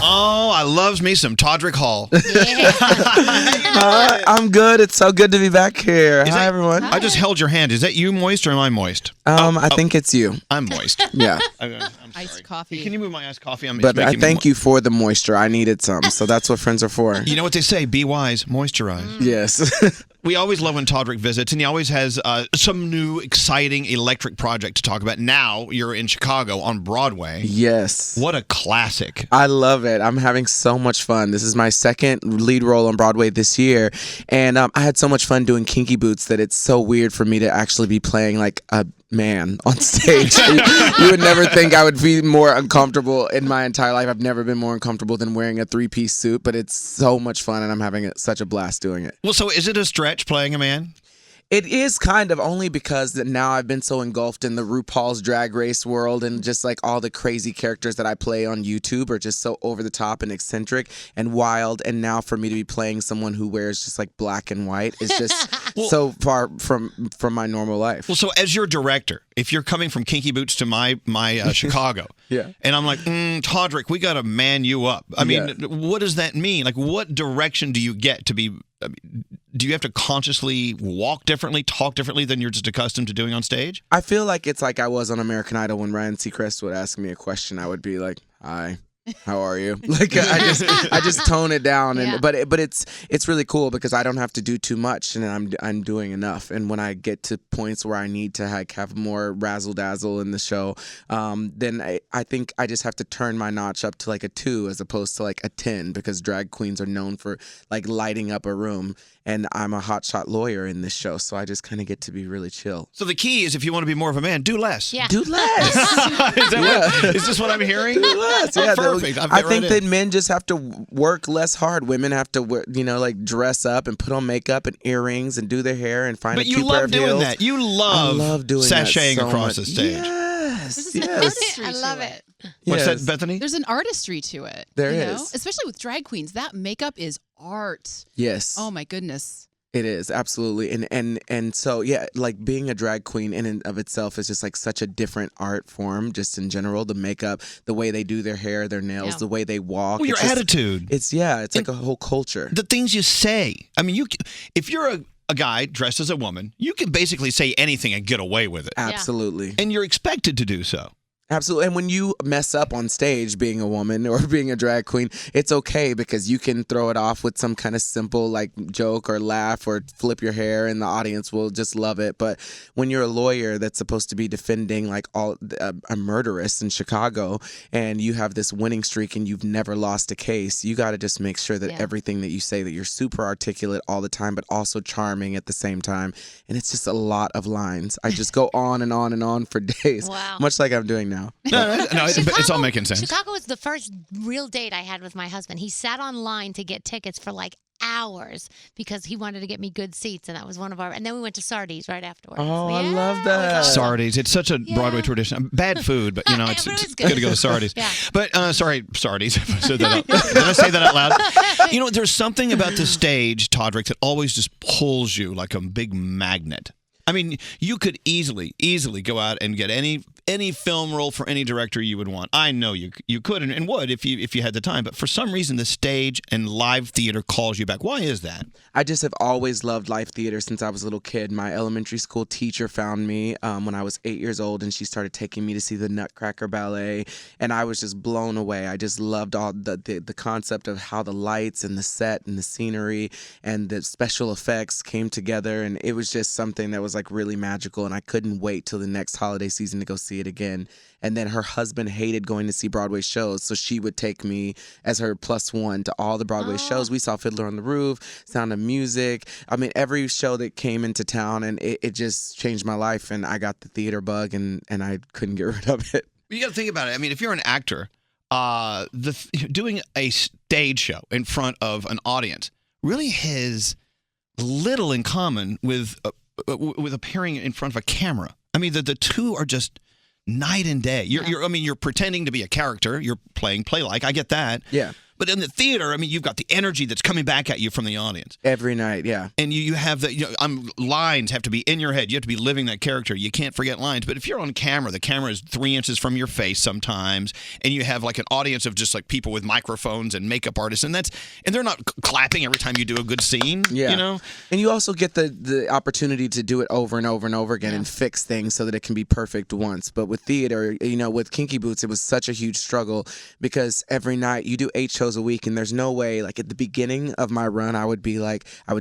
Oh, I loves me some Todrick Hall. I'm good. It's so good to be back here. Hi, everyone. I just held your hand. Is that you moist or am I moist? I think it's you. I'm moist. Yeah. I'm sorry. Iced coffee. Can you move my iced coffee? But I thank you for the moisture. I needed some, so that's what friends are for. You know what they say, be wise, moisturize. Yes. We always love when Todrick visits, and he always has some new, exciting electric project to talk about. Now you're in Chicago on Broadway. Yes. What a classic. I love it. I'm having so much fun. This is my second lead role on Broadway this year, and I had so much fun doing Kinky Boots that it's so weird for me to actually be playing like a man on stage. You would never think I would be more uncomfortable in my entire life. I've never been more uncomfortable than wearing a three-piece suit, but it's so much fun, and I'm having such a blast doing it. Well, so is it a stretch playing a man? It is kind of, only because that now I've been so engulfed in the RuPaul's Drag Race world, and just like all the crazy characters that I play on YouTube are just so over the top and eccentric and wild. And now for me to be playing someone who wears just like black and white is just so far from my normal life. Well, so as your director, if you're coming from Kinky Boots to my Chicago, yeah, and I'm like, Todrick, we got to man you up. I mean, what does that mean? Like, what direction do you get to be? Do you have to consciously walk differently, talk differently than you're just accustomed to doing on stage? I feel like it's like I was on American Idol when Ryan Seacrest would ask me a question. I would be like, "Hi, how are you?" Like I just tone it down, and but it's really cool because I don't have to do too much, and I'm doing enough. And when I get to points where I need to have more razzle dazzle in the show, then I think I just have to turn my notch up to like a 2 as opposed to like a 10, because drag queens are known for like lighting up a room. And I'm a hotshot lawyer in this show, so I just kind of get to be really chill. So the key is, if you want to be more of a man, do less. Yeah. Do less. Is this what I'm hearing? Do less. Yeah, perfect. I think that men just have to work less hard. Women have to, like dress up and put on makeup and earrings and do their hair and find a cute pair of heels. But you love doing that. You love doing sashaying that so across much. the stage. Yes. I love it. What's that, Bethany? There's an artistry to it. There you is. know? Especially with drag queens. That makeup is art. Yes. Oh, my goodness. It is, absolutely. And so, yeah, like being a drag queen in and of itself is just like such a different art form, just in general. The makeup, the way they do their hair, their nails, the way they walk. Well, your attitude. It's like a whole culture. The things you say. I mean, if you're a guy dressed as a woman, you can basically say anything and get away with it. Absolutely. And you're expected to do so. Absolutely. And when you mess up on stage being a woman or being a drag queen, it's okay, because you can throw it off with some kind of simple like joke or laugh or flip your hair, and the audience will just love it. But when you're a lawyer that's supposed to be defending like a murderess in Chicago, and you have this winning streak and you've never lost a case, you got to just make sure that everything that you say, that you're super articulate all the time, but also charming at the same time. And it's just a lot of lines. I just go on and on and on for days, much like I'm doing now. No, it's all making sense. Chicago was the first real date I had with my husband. He sat online to get tickets for like hours because he wanted to get me good seats, and that was one of our. And then we went to Sardi's right afterwards. Oh, I love that. Sardi's. It's such a Broadway tradition. Bad food, but it's good to go to Sardi's. But sorry, Sardi's. If I said that did I say that out loud? There's something about the stage, Todrick, that always just pulls you like a big magnet. I mean, you could easily go out and get any film role for any director you would want. I know you could and would if you had the time. But for some reason, the stage and live theater calls you back. Why is that? I just have always loved live theater since I was a little kid. My elementary school teacher found me when I was 8 years old, and she started taking me to see the Nutcracker Ballet, and I was just blown away. I just loved all the concept of how the lights and the set and the scenery and the special effects came together, and it was just something that was like really magical, and I couldn't wait till the next holiday season to go see it again. And then her husband hated going to see Broadway shows, so she would take me as her +1 to all the Broadway shows. We saw Fiddler on the Roof, Sound of Music. I mean, every show that came into town, and it just changed my life, and I got the theater bug, and I couldn't get rid of it. You got to think about it. I mean, if you're an actor, doing a stage show in front of an audience really has little in common with appearing in front of a camera. I mean, the two are just night and day. You're pretending to be a character. You're playing play-like. I get that. Yeah. But in the theater, I mean, you've got the energy that's coming back at you from the audience. Every night, yeah. And you have the lines have to be in your head. You have to be living that character. You can't forget lines. But if you're on camera, the camera is 3 inches from your face sometimes, and you have like an audience of just like people with microphones and makeup artists, and they're not clapping every time you do a good scene. Yeah. You know? And you also get the opportunity to do it over and over and over again and fix things so that it can be perfect once. But with theater, with Kinky Boots, it was such a huge struggle because every night you do 8 shows a week, and there's no way, like at the beginning of my run, I would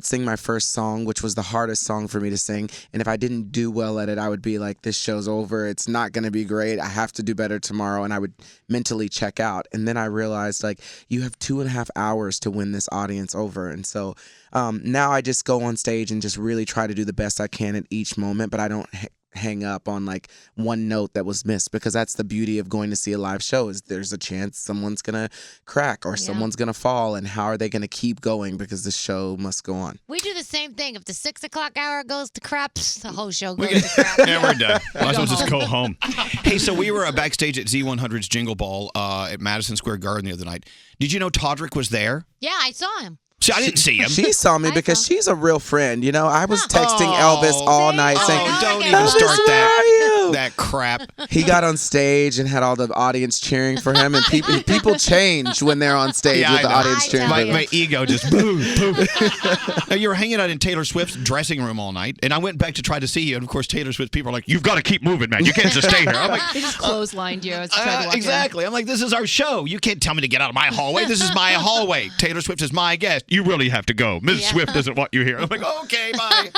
sing my first song, which was the hardest song for me to sing. And if I didn't do well at it, I would be like, this show's over. It's not going to be great. I have to do better tomorrow. And I would mentally check out. And then I realized, like, you have 2.5 hours to win this audience over. And so now I just go on stage and just really try to do the best I can at each moment, but I don't hang up on like one note that was missed, because that's the beauty of going to see a live show, is there's a chance someone's gonna crack or someone's gonna fall, and how are they gonna keep going, because the show must go on. We do the same thing. If the 6 o'clock hour goes to crap, the whole show goes to crap. Yeah, we're done. Might as well just go home. Hey, so we were backstage at Z100's Jingle Ball at Madison Square Garden the other night. Did you know Todrick was there? Yeah, I saw him. See, I didn't see him. She saw me because she's a real friend. I was texting Elvis all night saying, don't even Elvis, start where are you? that crap. He got on stage and had all the audience cheering for him, and people change when they're on stage with the audience cheering for them. My ego just boom, boom. Now, you were hanging out in Taylor Swift's dressing room all night, and I went back to try to see you, and of course Taylor Swift's people are like, you've got to keep moving, man. You can't just stay here. I'm like, They just clotheslined you as you tried to walk exactly. I'm like, this is our show. You can't tell me to get out of my hallway. This is my hallway. Taylor Swift is my guest. You really have to go. Ms. Swift doesn't want you here. I'm like, okay, bye.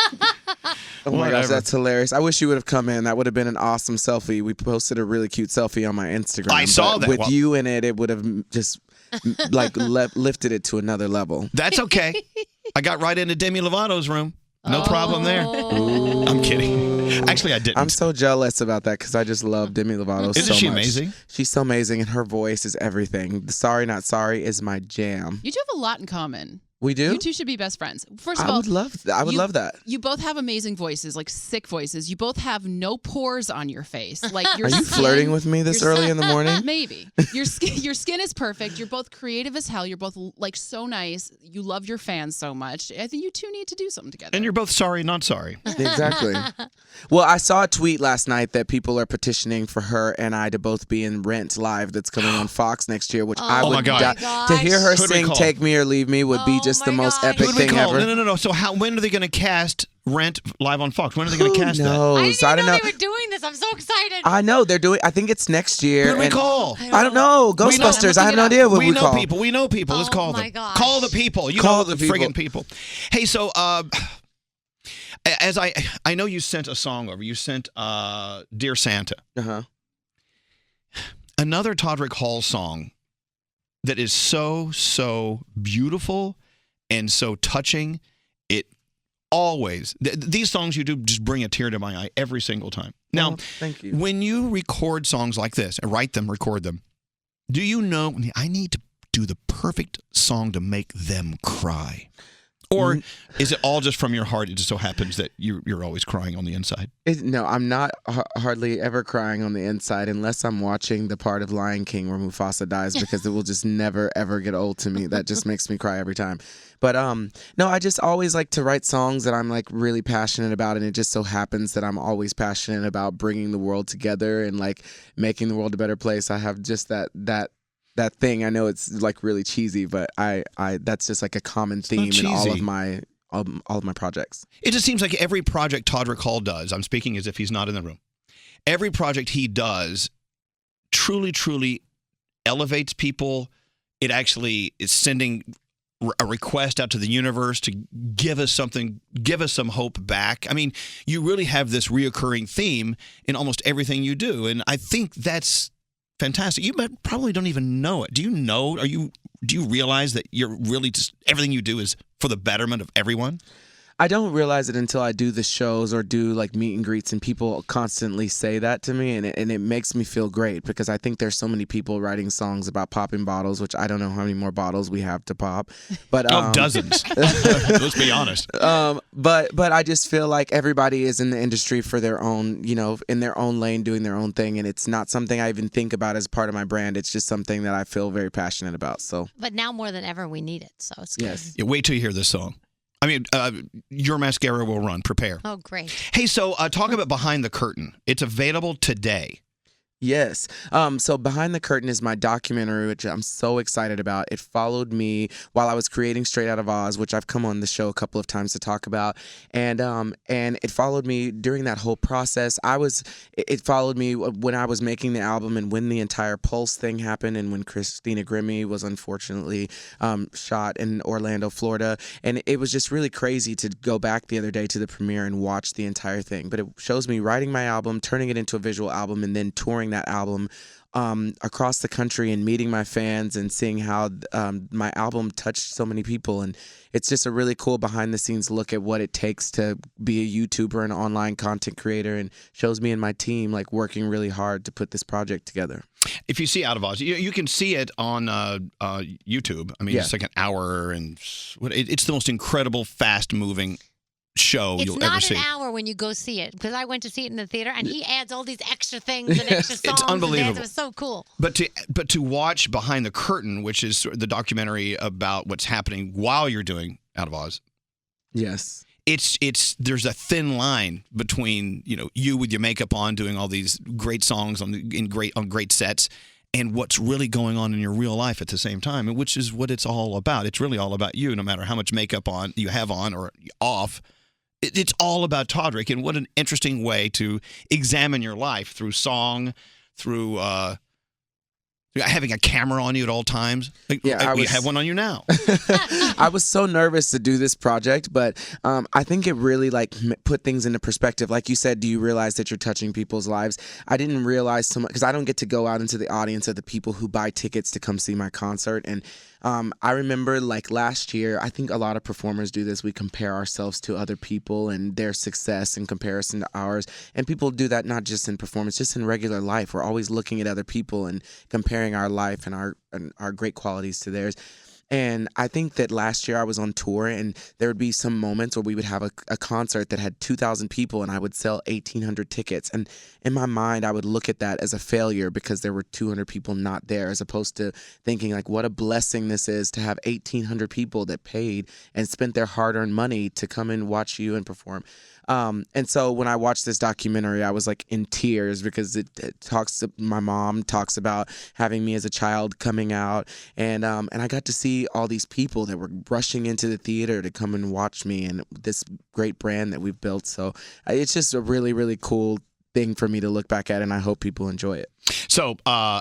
Oh my gosh, that's hilarious. I wish you would have come in. That would have been an awesome selfie. We posted a really cute selfie on my Instagram. I saw that. With you in it, it would have just like lifted it to another level. That's okay. I got right into Demi Lovato's room. No problem there. I'm kidding. Actually, I didn't. I'm so jealous about that because I just love Demi Lovato so much. Isn't she amazing? She's so amazing, and her voice is everything. The Sorry Not Sorry is my jam. You two have a lot in common. We do? You two should be best friends. First of all, I would love that. You both have amazing voices, like sick voices. You both have no pores on your face. Like your Are you flirting with me this early in the morning? Maybe. Your skin is perfect. You're both creative as hell. You're both like so nice. You love your fans so much. I think you two need to do something together. And you're both sorry, not sorry. Exactly. Well, I saw a tweet last night that people are petitioning for her and I to both be in Rent Live that's coming on Fox next year, which I would to hear her sing Take Me or Leave Me would be just the most epic thing ever. No. So when are they going to cast Rent live on Fox? When are they going to cast that? I didn't know they were doing this. I'm so excited. I know they're doing. I think it's next year. Who do we call? I don't know. Ghostbusters. I have no idea what we call. We know people. Let's call them. Gosh. Call the people. You call know the friggin' people. Hey, so as I know you sent a song over. You sent Dear Santa. Uh-huh. Another Todrick Hall song that is so beautiful and so touching. It always these songs you do just bring a tear to my eye every single time. Now, thank you. When you record songs like this and write them, record them, do you know I need to do the perfect song to make them cry? Or is it all just from your heart? It just so happens that you're always crying on the inside. No, I'm not hardly ever crying on the inside unless I'm watching the part of Lion King where Mufasa dies, because it will just never ever get old to me. That just makes me cry every time. But no, I just always like to write songs that I'm like really passionate about, and it just so happens that I'm always passionate about bringing the world together and like making the world a better place. I have just that thing. I know it's like really cheesy, but I that's just like a common theme in all of my projects. It just seems like every project Todrick Hall does, I'm speaking as if he's not in the room, every project he does truly elevates people. It actually is sending a request out to the universe to give us something, give us some hope back. I mean, you really have this reoccurring theme in almost everything you do, and I think that's fantastic. You probably don't even know it. Do you know? Do you realize that you're really just everything you do is for the betterment of everyone? I don't realize it until I do the shows or do like meet and greets, and people constantly say that to me, and it makes me feel great because I think there's so many people writing songs about popping bottles, which I don't know how many more bottles we have to pop, but dozens. Let's be honest. But I just feel like everybody is in the industry for their own, in their own lane, doing their own thing, and it's not something I even think about as part of my brand. It's just something that I feel very passionate about. So, but now more than ever, we need it. So it's good. Yes. Yeah, wait till you hear this song. I mean, your mascara will run. Prepare. Oh, great. Hey, so talk about Behind the Curtain. It's available today. Yes. So Behind the Curtain is my documentary, which I'm so excited about. It followed me while I was creating Straight Out of Oz, which I've come on the show a couple of times to talk about. And it followed me during that whole process. It followed me when I was making the album and when the entire Pulse thing happened and when Christina Grimmie was unfortunately shot in Orlando, Florida. And it was just really crazy to go back the other day to the premiere and watch the entire thing. But it shows me writing my album, turning it into a visual album, and then touring that album across the country and meeting my fans and seeing how my album touched so many people. And it's just a really cool behind the scenes look at what it takes to be a YouTuber and online content creator, and shows me and my team like working really hard to put this project together. If you see Out of Oz, you can see it on YouTube. I mean, Yeah. It's like an hour, and it's the most incredible, fast-moving show you'll ever see. It's not an hour when you go see it, because I went to see it in the theater, and he adds all these extra things and extra songs. It's unbelievable. It was so cool. But to watch Behind the Curtain, which is the documentary about what's happening while you're doing Out of Oz, Yes. there's a thin line between you with your makeup on doing all these great songs on great sets, and what's really going on in your real life at the same time, and which is what it's all about. It's really all about you, no matter how much makeup you have on or off. It's all about Todrick, and what an interesting way to examine your life through song, through having a camera on you at all times. We have one on you now. I was so nervous to do this project, but I think it really put things into perspective. Like you said, do you realize that you're touching people's lives? I didn't realize so much because I don't get to go out into the audience of the people who buy tickets to come see my concert. And I remember last year, I think a lot of performers do this. We compare ourselves to other people and their success in comparison to ours. And people do that not just in performance, just in regular life. We're always looking at other people and comparing our life and our great qualities to theirs. And I think that last year I was on tour, and there would be some moments where we would have a concert that had 2,000 people, and I would sell 1,800 tickets. And in my mind, I would look at that as a failure because there were 200 people not there, as opposed to thinking what a blessing this is to have 1,800 people that paid and spent their hard-earned money to come and watch you and perform. And so when I watched this documentary, I was in tears because my mom talks about having me as a child coming out, and I got to see all these people that were rushing into the theater to come and watch me and this great brand that we've built. So it's just a really, really cool thing for me to look back at, and I hope people enjoy it. So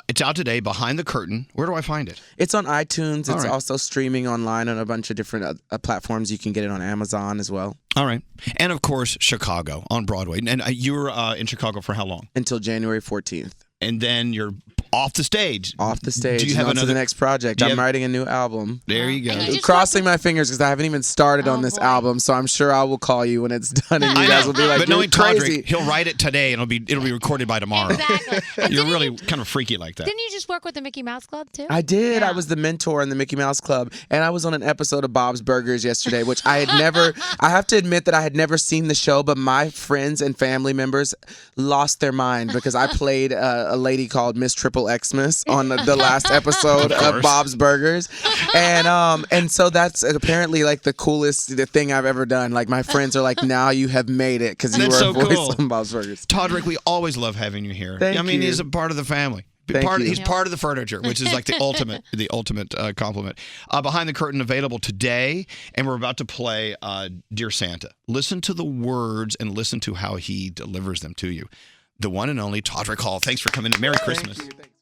it's out today, Behind the Curtain. Where do I find it? It's on iTunes. It's right. also streaming online on a bunch of different platforms. You can get it on Amazon as well. All right. And, of course, Chicago on Broadway. And you were in Chicago for how long? Until January 14th. And then you're off the stage. Off the stage. Do you have to the next project. I'm writing a new album. There you go. Crossing my fingers because I haven't even started on this album, so I'm sure I will call you when it's done, and you guys will be like, but "You're knowing crazy." Todrick, he'll write it today, and it'll be recorded by tomorrow. Exactly. You're really kind of freaky like that. Didn't you just work with the Mickey Mouse Club too? I did. Yeah. I was the mentor in the Mickey Mouse Club, and I was on an episode of Bob's Burgers yesterday, which I had never. I have to admit that I had never seen the show, but my friends and family members lost their mind because I played a lady called Miss Triple Xmas on the last episode of Bob's Burgers, and so that's apparently the coolest thing I've ever done. My friends are like, now you have made it because you were a voice on Bob's Burgers. Todrick, we always love having you here. Thank you. He's a part of the family. He's part of the furniture, which is the ultimate compliment. Behind the Curtain available today, and we're about to play Dear Santa. Listen to the words and listen to how he delivers them to you. The one and only Todrick Hall. Thanks for coming in. Merry Christmas. Thank you. Thanks.